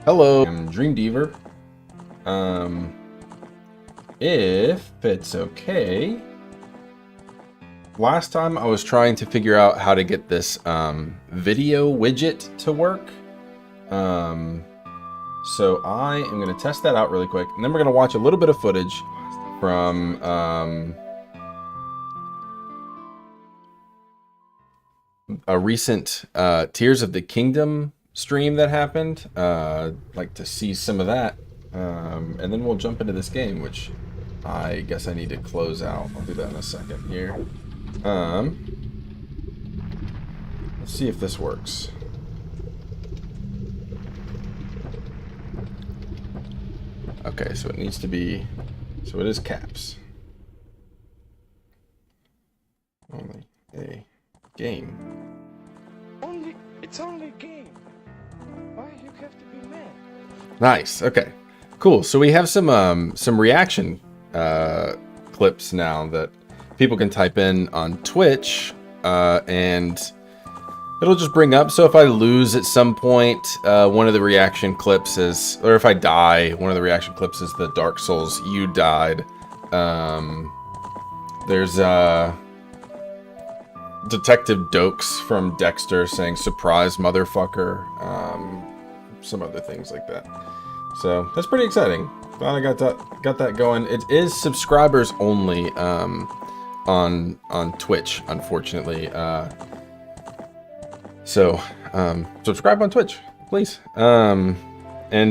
Hello, I'm Dream Deaver. If it's okay, last time I was trying to figure out how to get this video widget to work. So I am going to test that out really quick, and then we're going to watch a little bit of footage from a recent Tears of the Kingdom stream that happened. Like to see some of that, and then we'll jump into this game, which I guess I need to close out. I'll do that in a second here. Let's see if this works. Okay, so it needs to be, so it is caps. Only a game. It's only a game. Why you have to be mad? Nice. Okay. Cool. So we have some reaction clips now that people can type in on Twitch, and it'll just bring up. So if I lose at some point, one of the reaction clips is, or if I die, one of the reaction clips is the Dark Souls "You Died." There's Detective Dokes from Dexter saying "surprise motherfucker," some other things like that. So that's pretty exciting. Glad I got that going. It is subscribers only on Twitch, unfortunately. So subscribe on Twitch, please. And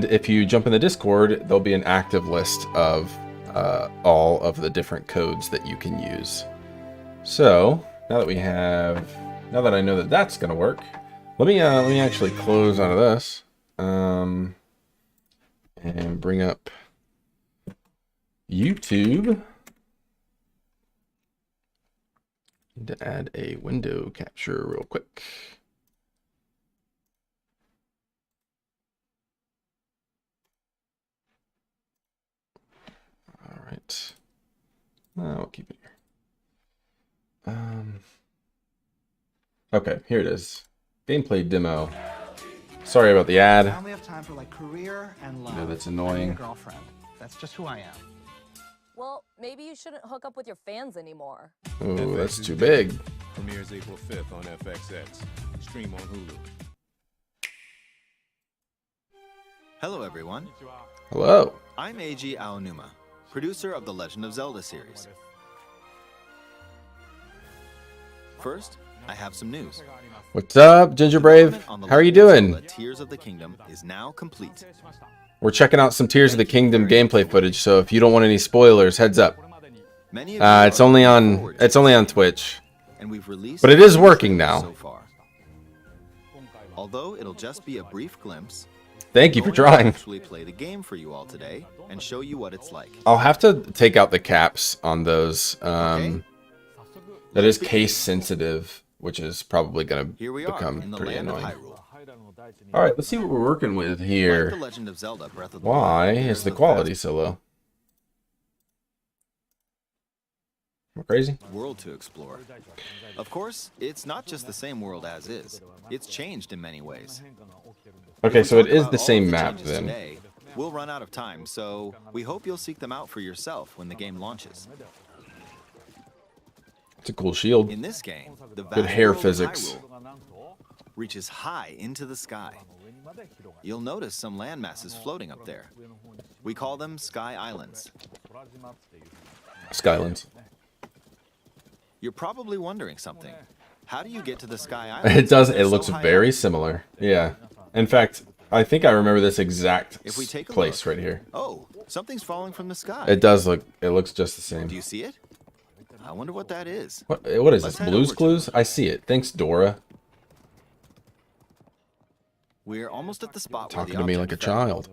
if you jump in the Discord, there'll be an active list of all of the different codes that you can use. So now that I know that that's gonna work, let me actually close out of this, and bring up YouTube. Need to add a window capture real quick. All right, I'll keep it here. Okay, here it is. Gameplay demo. Sorry about the ad. I only have time for like career and love. No, that's I need annoying. a girlfriend. That's just who I am. Well, maybe you shouldn't hook up with your fans anymore. Ooh, that's too big. Premieres April 5th on FXX. Stream on Hulu. Hello everyone, Hello. I'm Eiji Aonuma, producer of the Legend of Zelda series. First, I have some news. What's up, Ginger Brave? Development on the How are you Legend of doing? Zelda Tears of the Kingdom is now complete. We're checking out some Tears of the Kingdom gameplay footage, so if you don't want any spoilers, heads up. Many of you are It's only looking forward to on seeing Twitch. and we've released But it is a working trailer now. so far. Although it'll just be a brief glimpse, Thank you for we're going to trying. actually play the game for you all today and show you what it's like. I'll have to take out the caps on those. Okay. That is case sensitive, which is probably going to Here we are become in the pretty land annoying. of Hyrule. All right, let's see what we're working with Like here. the Legend of Zelda Breath of the Why Wild, is there's the the quality vast so low? Am I crazy? world to explore. Of course, it's not just the same world as is. It's changed in many ways. Okay, If so we it talk is about the all of same map changes then. Today, we'll run out of time, so we hope you'll seek them out for yourself when the game launches. It's a cool shield. In this game, the Good vast hair world of physics. Hyrule reaches high into the sky. You'll notice some land masses floating up there. We call them Sky Islands. Skylands. You're probably wondering something. How do you get to the Sky Islands? It does. They're It so looks high very up. similar. Yeah. In fact, I think I remember this exact If we take a place look- right here. Oh, something's falling from the sky. It does look. It looks just the same. Do you see it? I wonder what that is. What is Let's this? head Blues over to Clues? I see it. Thanks, Dora. We're almost at the spot Talking where to the me like a object fell. child.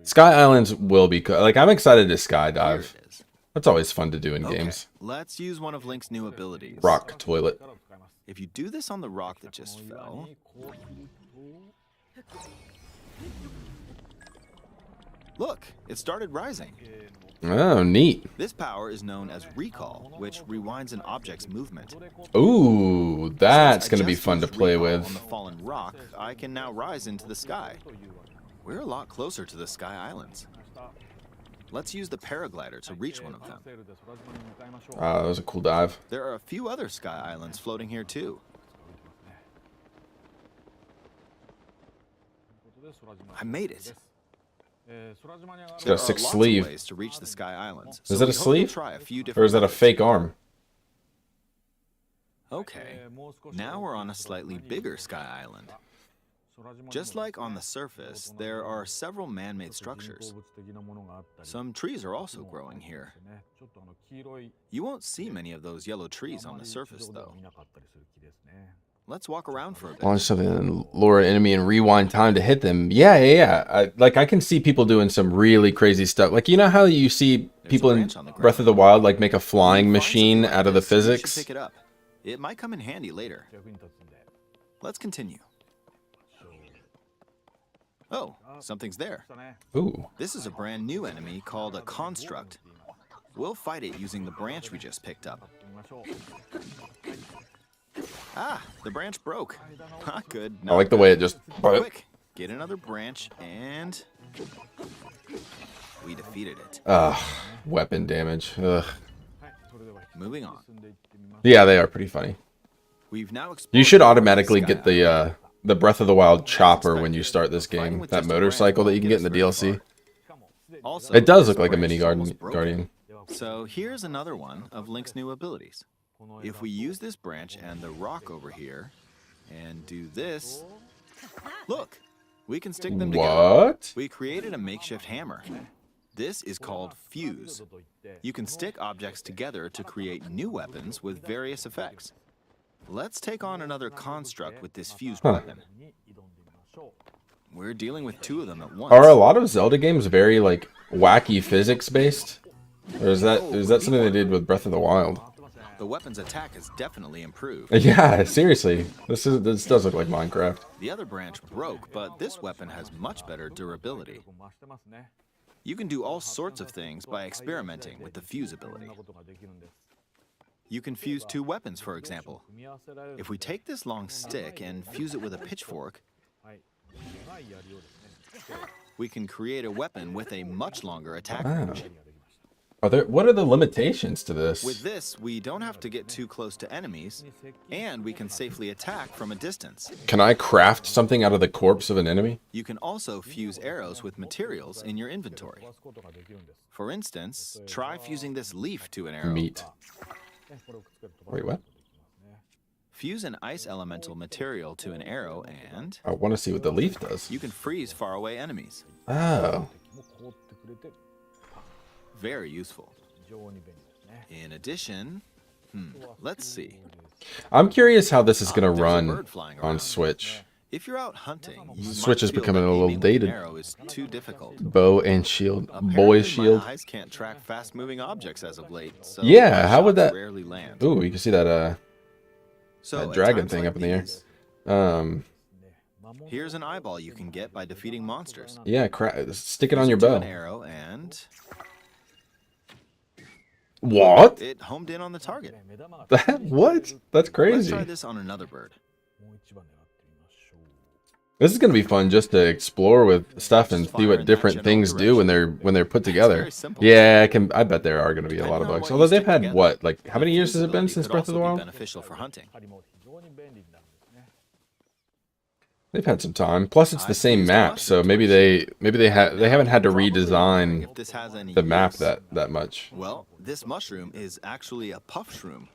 Sky Islands will be like. I'm excited to Here skydive. it is. That's always fun to do in Okay, games. let's use one of Link's new abilities. Rock toilet. If you do this on the rock that just fell, look, it started rising. Oh, neat. This power is known as recall, which rewinds an object's movement. Ooh, that's Since I gonna be just fun to used play recall with. On the fallen rock, I can now rise into the sky. We're a lot closer to the Sky Islands. Let's use the paraglider to reach one of them. That was a cool dive. There are a few other Sky Islands floating here too. I made it. It's There got a are 6 lots of sleeve. ways to reach the Sky Islands. Is so that a we hope you'll sleeve? try a few Or different is that a methods. fake arm? Okay, now we're on a slightly bigger Sky Island. Just like on the surface, there are several man-made structures. Some trees are also growing here. You won't see many of those yellow trees on the surface, though. Let's walk around for a bit. Launch something and lure an enemy and rewind time to hit them. Yeah. I can see people doing some really crazy stuff. Like, you know how you see people in branch on the ground. Breath of the Wild like make a When flying you find machine something like out of the this, you should physics? Pick it up. It might come in handy later. Let's continue. Oh, something's there. Ooh. This is a brand new enemy called a construct. We'll fight it using the branch we just picked up. Ah, the branch broke. Not good. I like the way it just... Quick, get another branch and... we defeated it. Weapon damage. Ugh. Moving on. Yeah, they are pretty funny. We've now You should explored automatically Sky get Island. the Breath of the Wild chopper when you start this game. That motorcycle that you can get in the DLC. Also, It does this look like a branch mini is almost broken. Guardian. So here's another one of Link's new abilities. If we use this branch and the rock over here, and do this, look, we can stick them together. What? We created a makeshift hammer. This is called Fuse. You can stick objects together to create new weapons with various effects. Let's take on another construct with this fused weapon. We're dealing with 2 of them at once. Are a lot of Zelda games very like wacky physics based? Or is that something they did with Breath of the Wild? The weapon's attack has definitely improved. Yeah, seriously. This does look like Minecraft. The other branch broke, but this weapon has much better durability. You can do all sorts of things by experimenting with the fuse ability. You can fuse 2 weapons, for example. If we take this long stick and fuse it with a pitchfork, we can create a weapon with a much longer attack range. What are the limitations to this? With this, we don't have to get too close to enemies, and we can safely attack from a distance. Can I craft something out of the corpse of an enemy? You can also fuse arrows with materials in your inventory. For instance, try fusing this leaf to an arrow. Meat. Wait, what? Fuse an ice elemental material to an arrow and I want to see what the leaf does. you can freeze faraway enemies. Oh. Very useful. In addition, let's see. I'm curious how this is going to There's a run bird flying on around. Switch. If you're out hunting, you Switch might is feel becoming that a little aiming with an dated. arrow is too difficult. Bow and shield. Apparently, Boy's shield. My eyes can't track fast-moving objects as of late. So Yeah, my how would shots that- rarely land? Ooh, you can see that So that at dragon times thing like up in the air. these, Um here's an eyeball you can get by defeating monsters. yeah, stick it on your Fuse it to bow. An arrow and What? it homed in on the target. What? That's Let's crazy. try this on another bird. This is gonna be fun just to explore with stuff and see what different things do when they're put together. very simple. Yeah, I bet there are gonna be a lot of Depending on bugs. what Although you they've stick had together, what, like how many years has it been Fuse since ability Breath of the could also Wild? be beneficial for hunting. They've had some time. Plus, it's the I've same used a map, mushroom so maybe they haven't had to redesign If this has any the map use. that much. Well, this mushroom is actually a puff shroom.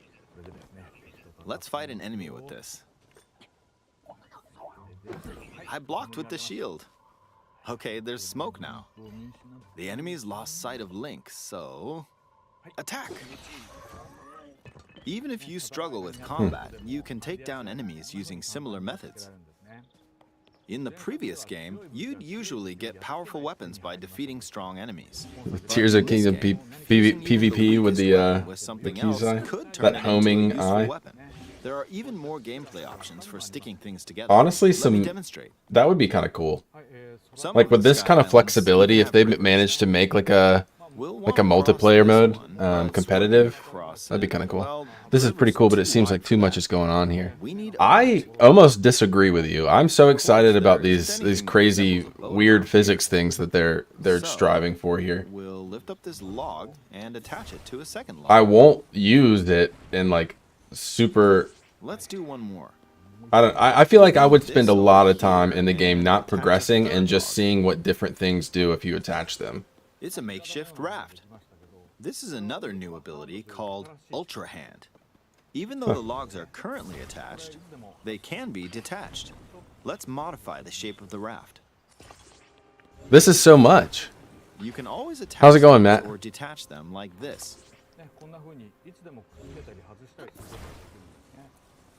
Let's fight an enemy with this. I blocked with the shield. Okay, there's smoke now. The enemy's lost sight of Link, so attack! Even if you struggle with combat, you can take down enemies using similar methods. In the previous game, you'd usually get powerful weapons by defeating strong enemies. But Tears of in this Kingdom game, PvP using with weakest weapon with the something keys else eye, could turn that it into a homing useful eye. weapon. There are even more gameplay options for sticking things together. Honestly, Let me some demonstrate. that would be kind of cool. Some Like of with the this Sky kind of Islands flexibility, even if they have rivers. managed to make like a We'll Like a wanna cross multiplayer this mode, one, but competitive. swimming across That'd be it, kind of cool. well, This the is pretty river's cool, but it too seems wide like for too much that. is going on here. We need a I boat. almost disagree with you. I'm so excited about There's these anything that crazy resembles a boat weird around physics here. things that they're So, striving for here. We'll lift up this log and attach it to a second log. I won't use it in like super. Let's do one more. I feel like I would spend a lot of time in the game not progressing and just seeing what different things do if you attach them. It's a makeshift raft. This is another new ability called Ultra Hand. Even though the logs are currently attached, they can be detached. Let's modify the shape of the raft. This is so much. You can always attach How's it going, things Matt? or detach them like this.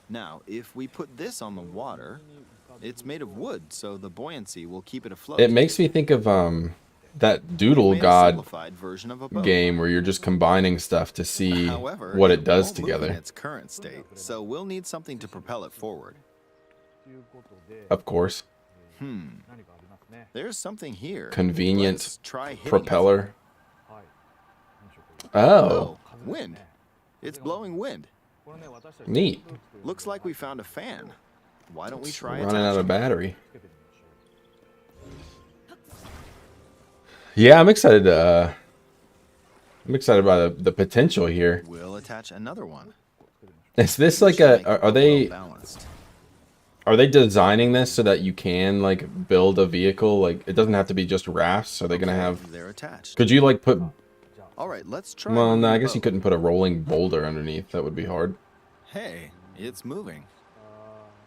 Now, if we put this on the water, it's made of wood, so the buoyancy will keep it afloat. It makes me think of that Doodle Made a God simplified version of a boat. game where you're just combining stuff to see However, what it does won't move in together. its current state, so we'll need something to propel it forward. Of course, There's something here. convenient Let's try hitting it. propeller. Oh, Oh, wind. It's blowing wind. neat. Looks like we found a fan. Why don't we try Running out of attaching? battery. Yeah, I'm excited. I'm excited by the potential here. We'll attach another one. Is this like Should make a? it Are they? well-balanced. Are they designing this so that you can like build a vehicle? Like it doesn't have to be just rafts. Are they gonna Okay, have? They're attached. Could you like put? All right, let's try. Well, moving no, I the guess you boat. couldn't put a rolling boulder underneath. That would be hard. Hey, it's moving.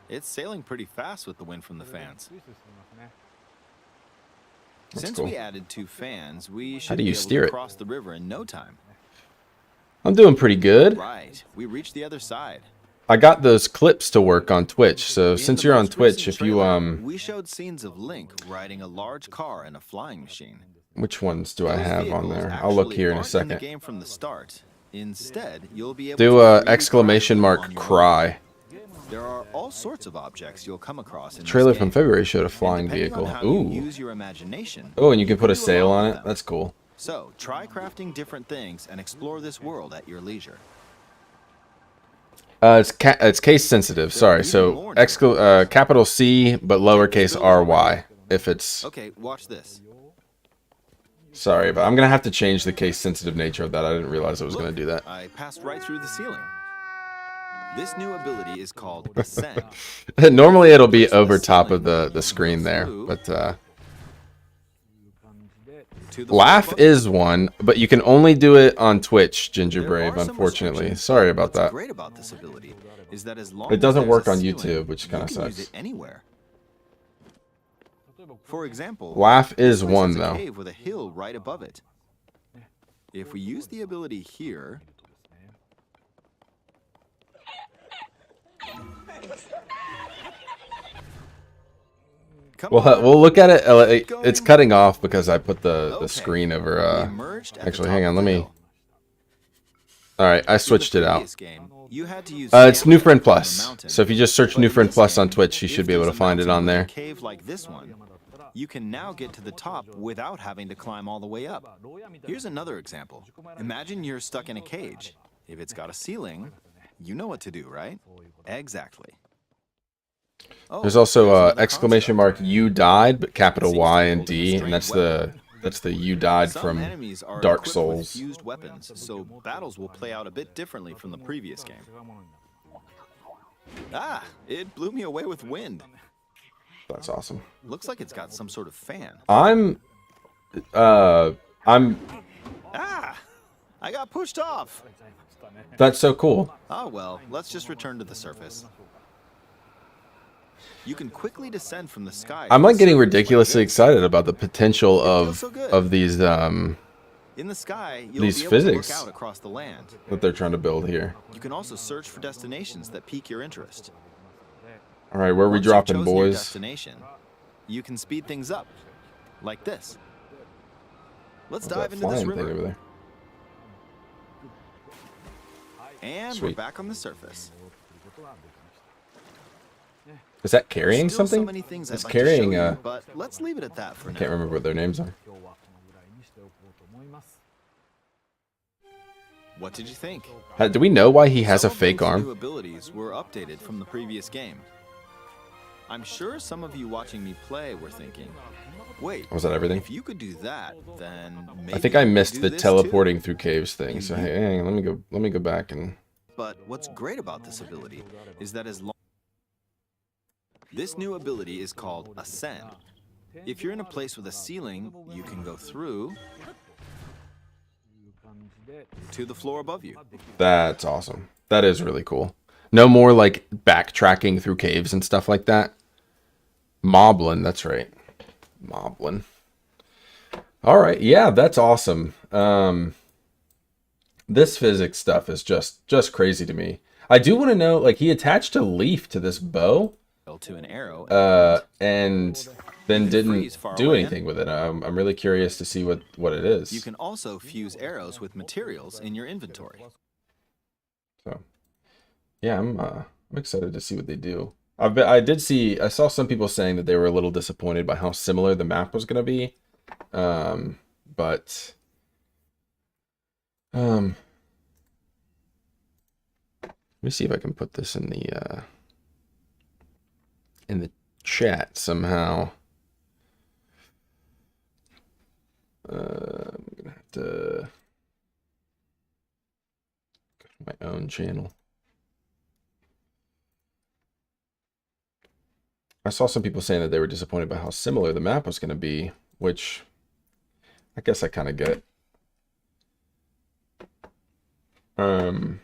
It's sailing pretty fast with the wind from the fans. That's Since cool. we added 2 fans, we should do be you able steer to it? cross the river in no time. I'm doing pretty good. Right, we reached the other side. I got those clips to work on Twitch. So In since the you're on most Twitch, recent if you trailer, we showed scenes of Link riding a large car and a flying machine. which ones do I Those have on vehicles there? I'll look actually here in a aren't in the second. game from the start. Instead, you'll be able Do to freely exclamation drive mark on your own. cry. There are all sorts of objects you'll come across in Trailer this from game. February showed a And flying depending vehicle. on how you Ooh. use your imagination. Oh, and you can put a do sail lot on with it. them. That's cool. So, try crafting different things and explore this world at your leisure. It's case sensitive. Sorry. So capital C but lowercase RY if it's. Okay, watch this. Sorry, but I'm gonna have to change the case sensitive nature of that. I didn't realize I was gonna Look, do that. I passed right through the ceiling. This new ability is called Ascend. Normally it'll be over top of the screen there, but To the laugh full is one, but you can only do it on Twitch, Ginger There Brave. are some Unfortunately, restrictions, sorry but about that. What's great about this ability is that as long It doesn't as there's work a on ceiling, YouTube, which you kinda can use sucks. it anywhere. For example, Laugh is this place one has a though. cave with a hill right above it. If we use the ability here, come We'll on. we'll look at it. It's cutting off because I put the Okay. screen We over. emerged at the Actually, top hang of on. the Let me. hill. All right, I In the switched it out. previous game, you had to use It's New stamina Friend to climb the Plus. mountain. So if you just search But New in Friend this Plus on game, Twitch, you should if be able there's to a find it mountain on with a there. cave like this one, you can now get to the top without having to climb all the way up. Here's another example. Imagine you're stuck in a cage. If it's got a ceiling, you know what to do, right? Exactly. Oh, There's also another exclamation concept. mark you died, but capital Seems to Y be and holding a D, and strange that's the you died Some from enemies are Dark equipped with Souls. fused weapons, so battles will play out a bit differently from the previous game. Ah, it blew me away with wind. That's awesome. Looks like it's got some sort of fan. I'm Ah, I got pushed off. that's so cool. Ah, well, let's just return to the surface. You can quickly descend from the sky. I'm to like the getting surface ridiculously like this. excited about the potential feels so good. of these In the sky, you'll these be able physics. to look out across the land. that they're trying to build here. You can also search for destinations that pique your interest. All right, where are we Once you've dropping, chosen your boys? destination, you can speed things up, like this. Let's What's dive that into this flying thing river. over there? And we're Sweet. back on the surface. Is that carrying Still something? So many things It's I'd like carrying. to show you, but let's leave it at that for I now. can't remember what their names are. What did you think? Do we know why he has a Some of fake those arm? New abilities were updated from the previous game. I'm sure some of you watching me play were thinking, wait, Was that everything? if you could do that, then maybe I think I you could missed do the this teleporting too? through caves thing. So hang on, let me go back and But what's great about this ability is that as long this new ability is called Ascend. If you're in a place with a ceiling, you can go through to the floor above you. that's awesome. That is really cool. No more like backtracking through caves and stuff like that. Moblin, that's right. Moblin. All right, yeah, that's awesome. This physics stuff is just crazy to me. I do want to know, like, he attached a leaf to this bow, To an arrow. and then didn't freeze far do away. anything with it. I'm really curious to see what it is. You can also fuse arrows with materials in your inventory. So, yeah, I'm excited to see what they do. I saw some people saying that they were a little disappointed by how similar the map was going to be, but let me see if I can put this in the chat somehow. I'm gonna have to go to my own channel. I saw some people saying that they were disappointed by how similar the map was going to be, which I guess I kind of get. Okay,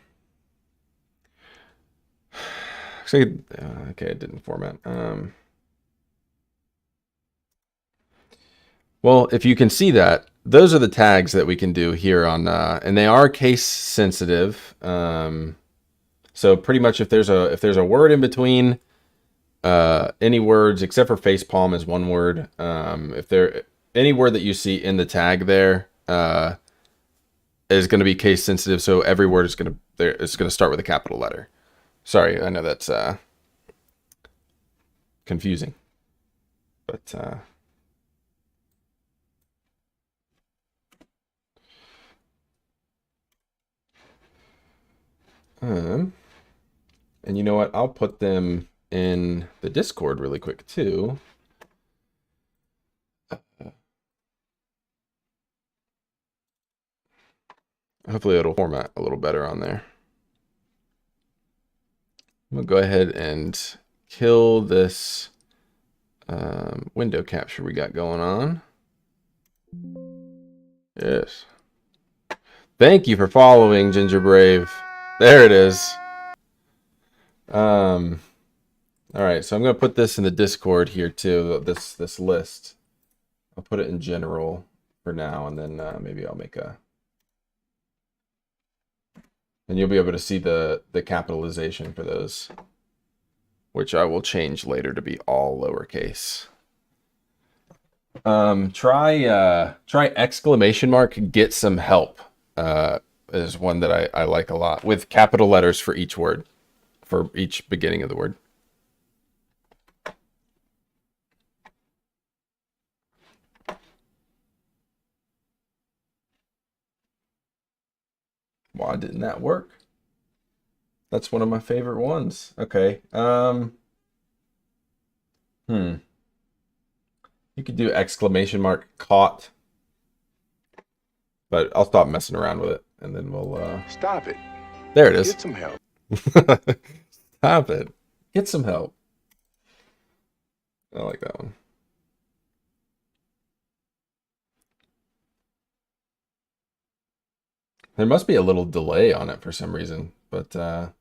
it didn't format. Well, if you can see that, those are the tags that we can do here on, and they are case sensitive. So pretty much if there's a word in between, any words except for facepalm is one word. If any word that you see in the tag there, is going to be case sensitive. So every word is going to start with a capital letter. Sorry, I know that's confusing, but and you know what? I'll put them in the Discord really quick too. Hopefully it'll format a little better on there. I'm gonna go ahead and kill this window capture we got going on. Yes. Thank you for following, Ginger Brave. There it is. All right, so I'm gonna put this in the Discord here too. This list. I'll put it in general for now, and then maybe I'll make and you'll be able to see the capitalization for those, which I will change later to be all lowercase. Try exclamation mark, get some help, is one that I like a lot, with capital letters for each word, for each beginning of the word. Why didn't that work? That's one of my favorite ones. Okay. You could do exclamation mark caught. But I'll stop messing around with it and then we'll Stop it. there it is. Get some help. Stop it. Get some help. I like that one. There must be a little delay on it for some reason, but oh,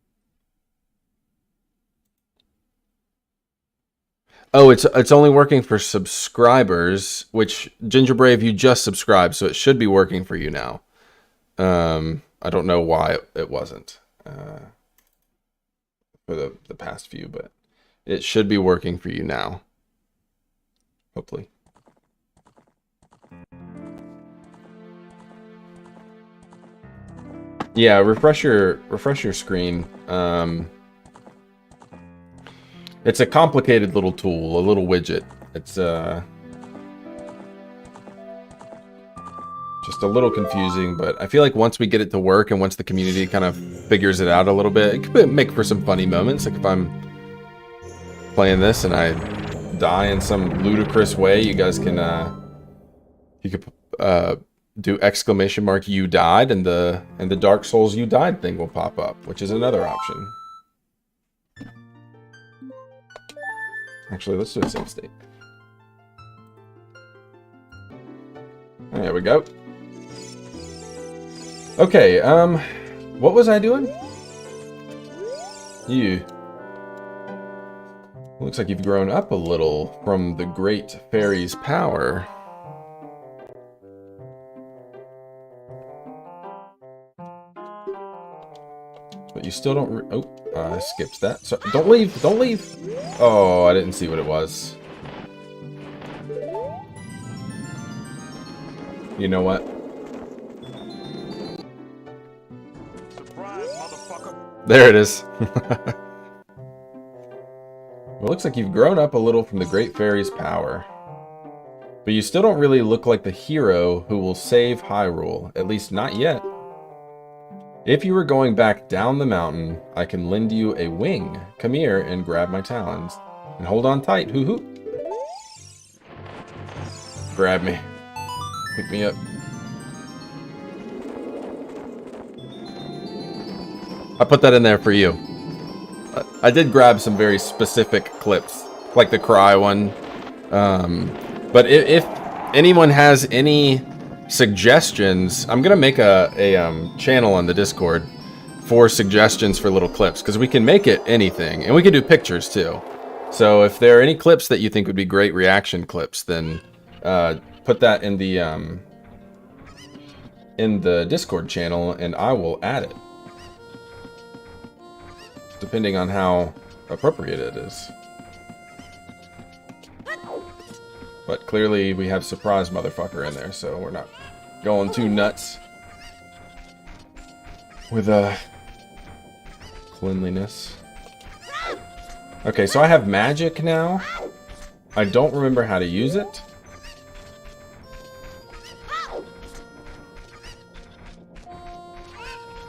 it's only working for subscribers, which Ginger Brave, you just subscribed, so it should be working for you now. I don't know why it wasn't for the past few, but it should be working for you now. Hopefully. Yeah, refresh your screen. It's a complicated little tool, a little widget. It's Just a little confusing, but I feel like once we get it to work and once the community kind of figures it out a little bit, it could make for some funny moments. Like if I'm playing this and I die in some ludicrous way, you guys can you could do exclamation mark you died, and the Dark Souls you died thing will pop up, which is another option. Actually, let's do a save state. There we go. Okay, what was I doing? You. Looks like you've grown up a little from the Great Fairy's power. But you still don't I skipped that. So, don't leave! Don't leave! Oh, I didn't see what it was. You know what? Surprise, motherfucker. There it is. Well, it looks like you've grown up a little from the Great Fairy's power. But you still don't really look like the hero who will save Hyrule. At least not yet. If you were going back down the mountain, I can lend you a wing. Come here and grab my talons. And hold on tight, hoo hoo. Grab me. Pick me up. I put that in there for you. I did grab some very specific clips, like the cry one. But if anyone has any suggestions, I'm gonna make a channel on the Discord for suggestions for little clips, because we can make it anything, and we can do pictures too. So if there are any clips that you think would be great reaction clips, then put that in the Discord channel, and I will add it, depending on how appropriate it is. But clearly we have surprise motherfucker in there, so we're not going too nuts with cleanliness. Okay, so I have magic now. I don't remember how to use it.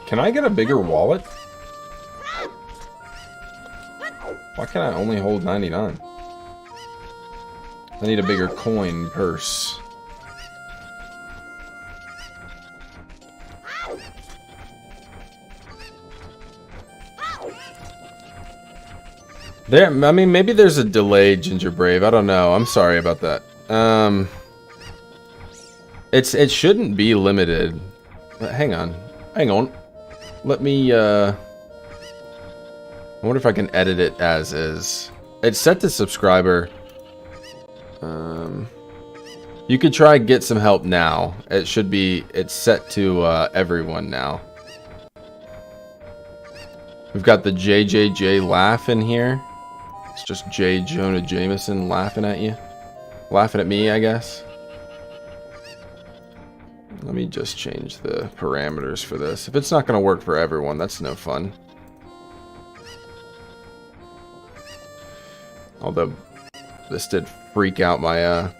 Can I get a bigger wallet? Why can I only hold 99? I need a bigger coin purse. There, I mean, maybe there's a delay, Ginger Brave. I don't know. I'm sorry about that. It shouldn't be limited. But hang on. Let me, I wonder if I can edit it as is. It's set to subscriber. You could try get some help now. It should be, it's set to everyone now. We've got the JJJ laugh in here. It's just J. Jonah Jameson laughing at you. Laughing at me, I guess. Let me just change the parameters for this. If it's not going to work for everyone, that's no fun. Although, this did freak out my, oh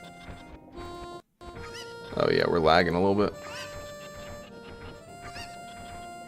yeah, we're lagging a little bit.